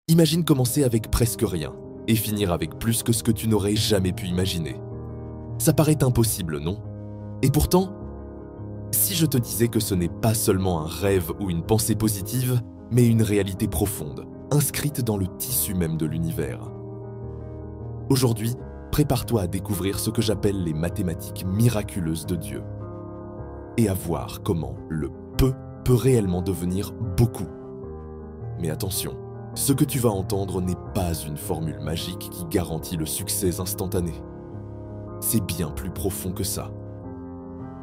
Imagine commencer avec presque rien et finir avec plus que ce que tu n'aurais jamais pu imaginer. Ça paraît impossible, non? Et pourtant, si je te disais que ce n'est pas seulement un rêve ou une pensée positive, mais une réalité profonde, inscrite dans le tissu même de l'univers. Aujourd'hui, prépare-toi à découvrir ce que j'appelle les mathématiques miraculeuses de Dieu et à voir comment le peu peut réellement devenir beaucoup. Mais attention, ce que tu vas entendre n'est pas une formule magique qui garantit le succès instantané. C'est bien plus profond que ça.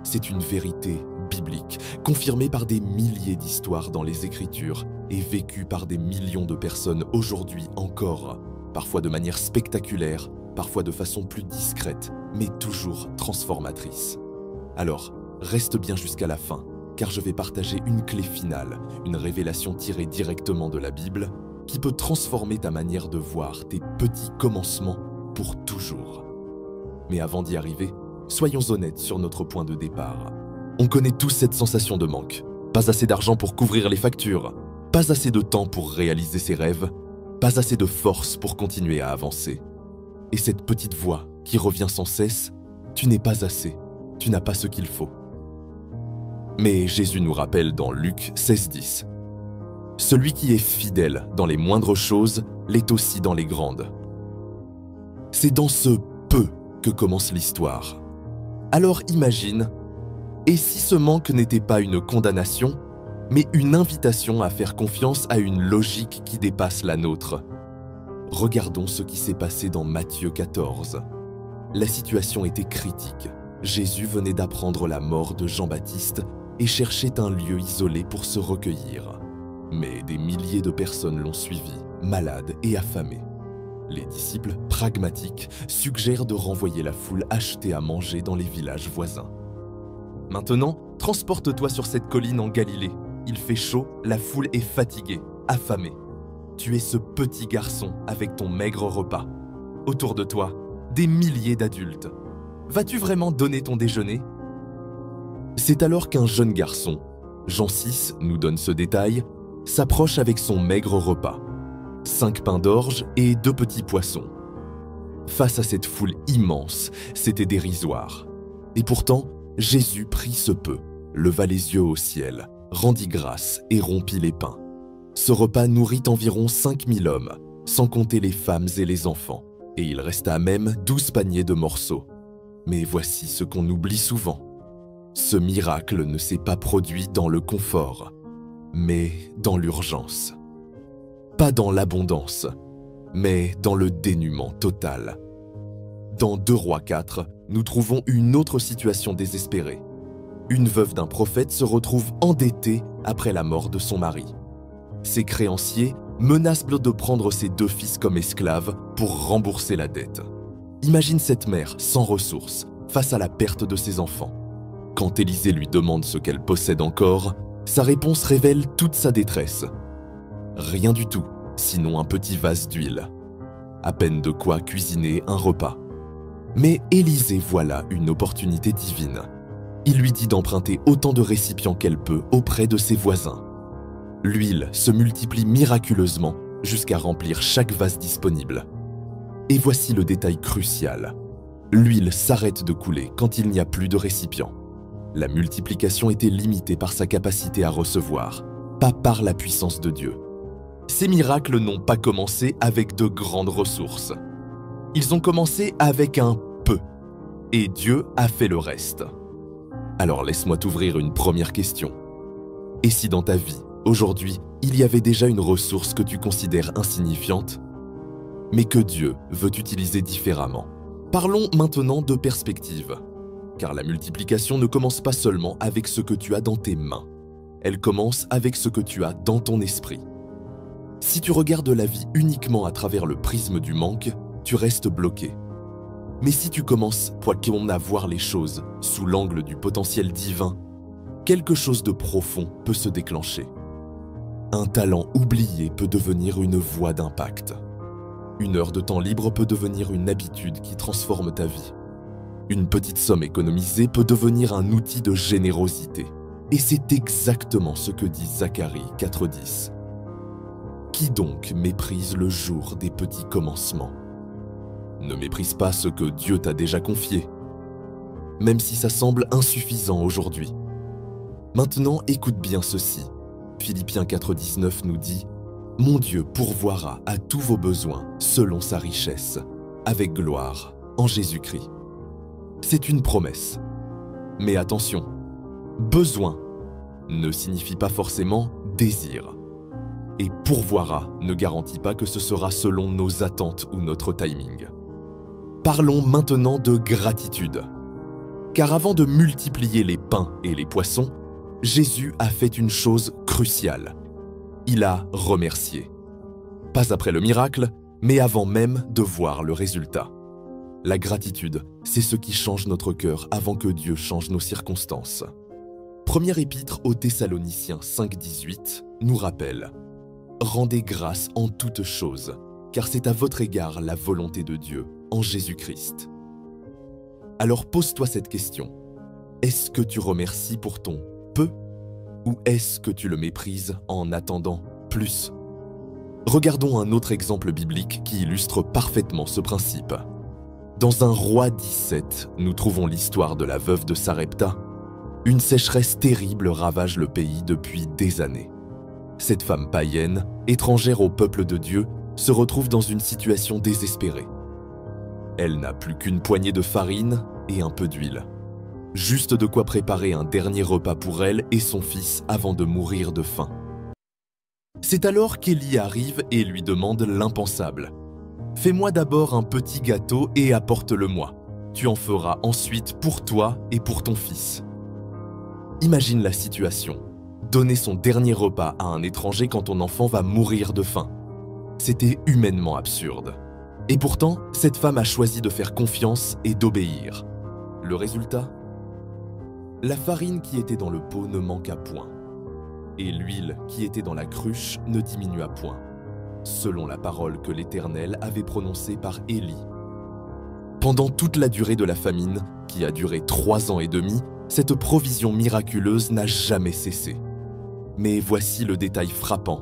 C'est une vérité biblique, confirmée par des milliers d'histoires dans les Écritures et vécue par des millions de personnes aujourd'hui encore, parfois de manière spectaculaire, parfois de façon plus discrète, mais toujours transformatrice. Alors, reste bien jusqu'à la fin, car je vais partager une clé finale, une révélation tirée directement de la Bible, qui peut transformer ta manière de voir tes petits commencements pour toujours. Mais avant d'y arriver, soyons honnêtes sur notre point de départ. On connaît tous cette sensation de manque. Pas assez d'argent pour couvrir les factures, pas assez de temps pour réaliser ses rêves, pas assez de force pour continuer à avancer. Et cette petite voix qui revient sans cesse, tu n'es pas assez, tu n'as pas ce qu'il faut. Mais Jésus nous rappelle dans Luc 16:10, « Celui qui est fidèle dans les moindres choses l'est aussi dans les grandes. » C'est dans ce peu que commence l'histoire. Alors imagine, et si ce manque n'était pas une condamnation, mais une invitation à faire confiance à une logique qui dépasse la nôtre? Regardons ce qui s'est passé dans Matthieu 14. La situation était critique. Jésus venait d'apprendre la mort de Jean-Baptiste et cherchait un lieu isolé pour se recueillir. Mais des milliers de personnes l'ont suivi, malades et affamés. Les disciples, pragmatiques, suggèrent de renvoyer la foule acheter à manger dans les villages voisins. Maintenant, transporte-toi sur cette colline en Galilée. Il fait chaud, la foule est fatiguée, affamée. Tu es ce petit garçon avec ton maigre repas. Autour de toi, des milliers d'adultes. Vas-tu vraiment donner ton déjeuner? C'est alors qu'un jeune garçon, Jean 6 nous donne ce détail, s'approche avec son maigre repas. 5 pains d'orge et 2 petits poissons. Face à cette foule immense, c'était dérisoire. Et pourtant, Jésus prit ce peu, leva les yeux au ciel, rendit grâce et rompit les pains. Ce repas nourrit environ 5000 hommes, sans compter les femmes et les enfants, et il resta même 12 paniers de morceaux. Mais voici ce qu'on oublie souvent. Ce miracle ne s'est pas produit dans le confort, mais dans l'urgence. Pas dans l'abondance, mais dans le dénuement total. Dans 2 Rois 4, nous trouvons une autre situation désespérée. Une veuve d'un prophète se retrouve endettée après la mort de son mari. Ses créanciers menacent de prendre ses 2 fils comme esclaves pour rembourser la dette. Imagine cette mère sans ressources face à la perte de ses enfants. Quand Élisée lui demande ce qu'elle possède encore, sa réponse révèle toute sa détresse. Rien du tout, sinon un petit vase d'huile. À peine de quoi cuisiner un repas. Mais Élisée voit là une opportunité divine. Il lui dit d'emprunter autant de récipients qu'elle peut auprès de ses voisins. L'huile se multiplie miraculeusement jusqu'à remplir chaque vase disponible. Et voici le détail crucial. L'huile s'arrête de couler quand il n'y a plus de récipients. La multiplication était limitée par sa capacité à recevoir, pas par la puissance de Dieu. Ces miracles n'ont pas commencé avec de grandes ressources. Ils ont commencé avec un peu, et Dieu a fait le reste. Alors laisse-moi t'ouvrir une première question. Et si dans ta vie, aujourd'hui, il y avait déjà une ressource que tu considères insignifiante, mais que Dieu veut utiliser différemment? Parlons maintenant de perspective, car la multiplication ne commence pas seulement avec ce que tu as dans tes mains, elle commence avec ce que tu as dans ton esprit. Si tu regardes la vie uniquement à travers le prisme du manque, tu restes bloqué. Mais si tu commences, à voir les choses sous l'angle du potentiel divin, quelque chose de profond peut se déclencher. Un talent oublié peut devenir une voie d'impact. Une heure de temps libre peut devenir une habitude qui transforme ta vie. Une petite somme économisée peut devenir un outil de générosité. Et c'est exactement ce que dit Zacharie 4:10. Qui donc méprise le jour des petits commencements? Ne méprise pas ce que Dieu t'a déjà confié, même si ça semble insuffisant aujourd'hui. Maintenant, écoute bien ceci. Philippiens 4,19 nous dit « Mon Dieu pourvoira à tous vos besoins selon sa richesse, avec gloire, en Jésus-Christ. » C'est une promesse. Mais attention, besoin ne signifie pas forcément désir. Et pourvoira ne garantit pas que ce sera selon nos attentes ou notre timing. Parlons maintenant de gratitude. Car avant de multiplier les pains et les poissons, Jésus a fait une chose cruciale. Il a remercié. Pas après le miracle, mais avant même de voir le résultat. La gratitude, c'est ce qui change notre cœur avant que Dieu change nos circonstances. Première épître aux Thessaloniciens 5,18 nous rappelle « Rendez grâce en toutes choses, car c'est à votre égard la volonté de Dieu en Jésus-Christ. » Alors pose-toi cette question. Est-ce que tu remercies pour ton peu ou est-ce que tu le méprises en attendant plus? Regardons un autre exemple biblique qui illustre parfaitement ce principe. Dans un Roi 17, nous trouvons l'histoire de la veuve de Sarepta. Une sécheresse terrible ravage le pays depuis des années. Cette femme païenne, étrangère au peuple de Dieu, se retrouve dans une situation désespérée. Elle n'a plus qu'une poignée de farine et un peu d'huile. Juste de quoi préparer un dernier repas pour elle et son fils avant de mourir de faim. C'est alors qu'Élie arrive et lui demande l'impensable. « Fais-moi d'abord un petit gâteau et apporte-le-moi. Tu en feras ensuite pour toi et pour ton fils. » Imagine la situation. Donner son dernier repas à un étranger quand ton enfant va mourir de faim. C'était humainement absurde. Et pourtant, cette femme a choisi de faire confiance et d'obéir. Le résultat? La farine qui était dans le pot ne manqua point, et l'huile qui était dans la cruche ne diminua point, selon la parole que l'Éternel avait prononcée par Élie. Pendant toute la durée de la famine, qui a duré 3 ans et demi, cette provision miraculeuse n'a jamais cessé. Mais voici le détail frappant.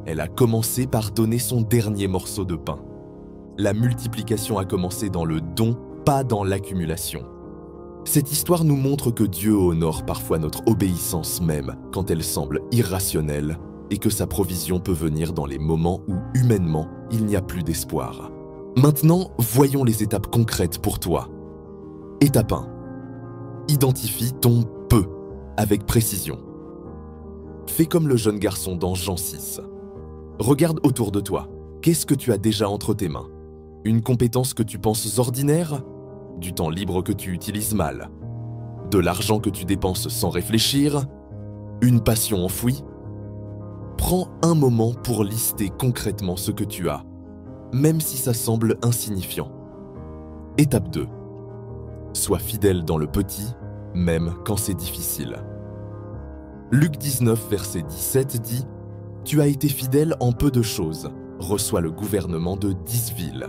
Elle a commencé par donner son dernier morceau de pain. La multiplication a commencé dans le don, pas dans l'accumulation. Cette histoire nous montre que Dieu honore parfois notre obéissance même quand elle semble irrationnelle et que sa provision peut venir dans les moments où, humainement, il n'y a plus d'espoir. Maintenant, voyons les étapes concrètes pour toi. Étape 1. Identifie ton « peu » avec précision. Fais comme le jeune garçon dans Jean 6. Regarde autour de toi. Qu'est-ce que tu as déjà entre tes mains? Une compétence que tu penses ordinaire? Du temps libre que tu utilises mal? De l'argent que tu dépenses sans réfléchir? Une passion enfouie? Prends un moment pour lister concrètement ce que tu as, même si ça semble insignifiant. Étape 2. Sois fidèle dans le petit, même quand c'est difficile. Luc 19, verset 17 dit « Tu as été fidèle en peu de choses, reçois le gouvernement de 10 villes. »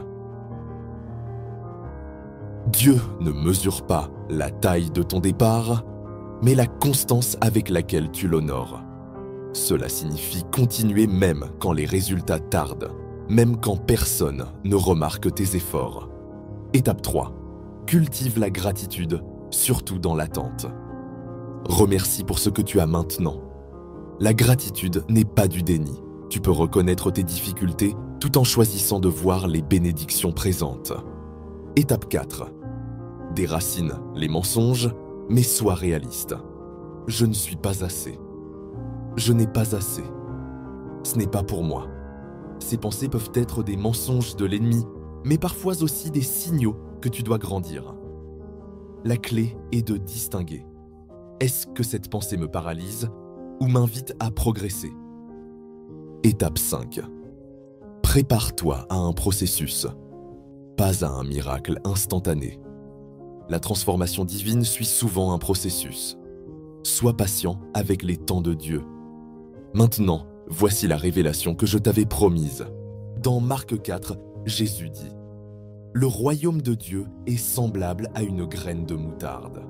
Dieu ne mesure pas la taille de ton départ, mais la constance avec laquelle tu l'honores. Cela signifie continuer même quand les résultats tardent, même quand personne ne remarque tes efforts. Étape 3. Cultive la gratitude, surtout dans l'attente. Remercie pour ce que tu as maintenant. La gratitude n'est pas du déni. Tu peux reconnaître tes difficultés tout en choisissant de voir les bénédictions présentes. Étape 4. Déracine les mensonges, mais sois réaliste. Je ne suis pas assez. Je n'ai pas assez. Ce n'est pas pour moi. Ces pensées peuvent être des mensonges de l'ennemi, mais parfois aussi des signaux que tu dois grandir. La clé est de distinguer. Est-ce que cette pensée me paralyse ou m'invite à progresser? Étape 5. Prépare-toi à un processus, pas à un miracle instantané. La transformation divine suit souvent un processus. Sois patient avec les temps de Dieu. Maintenant, voici la révélation que je t'avais promise. Dans Marc 4, Jésus dit « Le royaume de Dieu est semblable à une graine de moutarde.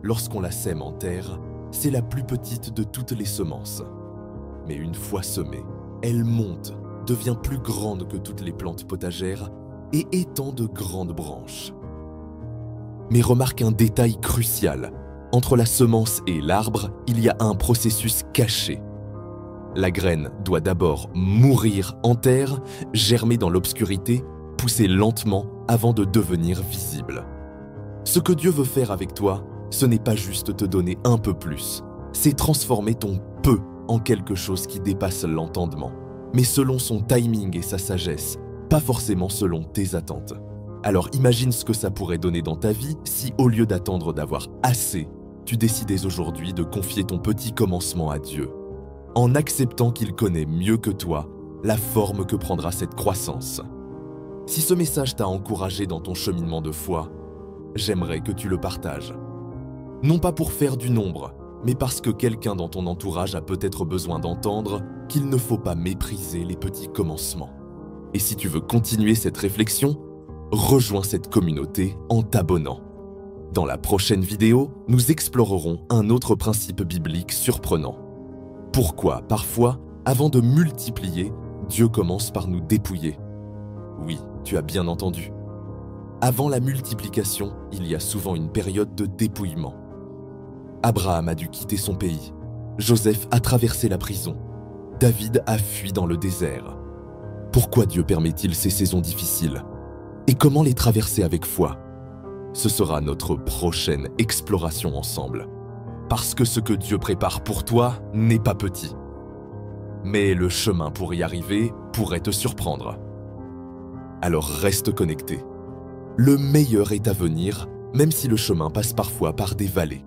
Lorsqu'on la sème en terre, c'est la plus petite de toutes les semences. Mais une fois semée, Elle monte, devient plus grande que toutes les plantes potagères et étend de grandes branches. Mais remarque un détail crucial. Entre la semence et l'arbre, il y a un processus caché. La graine doit d'abord mourir en terre, germer dans l'obscurité, pousser lentement avant de devenir visible. Ce que Dieu veut faire avec toi, ce n'est pas juste te donner un peu plus, c'est transformer ton peu en quelque chose qui dépasse l'entendement, mais selon son timing et sa sagesse, pas forcément selon tes attentes. Alors imagine ce que ça pourrait donner dans ta vie si, au lieu d'attendre d'avoir assez, tu décidais aujourd'hui de confier ton petit commencement à Dieu, en acceptant qu'il connaît mieux que toi la forme que prendra cette croissance. Si ce message t'a encouragé dans ton cheminement de foi, j'aimerais que tu le partages. Non pas pour faire du nombre, mais parce que quelqu'un dans ton entourage a peut-être besoin d'entendre qu'il ne faut pas mépriser les petits commencements. Et si tu veux continuer cette réflexion, rejoins cette communauté en t'abonnant. Dans la prochaine vidéo, nous explorerons un autre principe biblique surprenant. Pourquoi, parfois, avant de multiplier, Dieu commence par nous dépouiller? Oui, tu as bien entendu. Avant la multiplication, il y a souvent une période de dépouillement. Abraham a dû quitter son pays. Joseph a traversé la prison. David a fui dans le désert. Pourquoi Dieu permet-il ces saisons difficiles? Et comment les traverser avec foi? Ce sera notre prochaine exploration ensemble. Parce que ce que Dieu prépare pour toi n'est pas petit. Mais le chemin pour y arriver pourrait te surprendre. Alors reste connecté. Le meilleur est à venir, même si le chemin passe parfois par des vallées.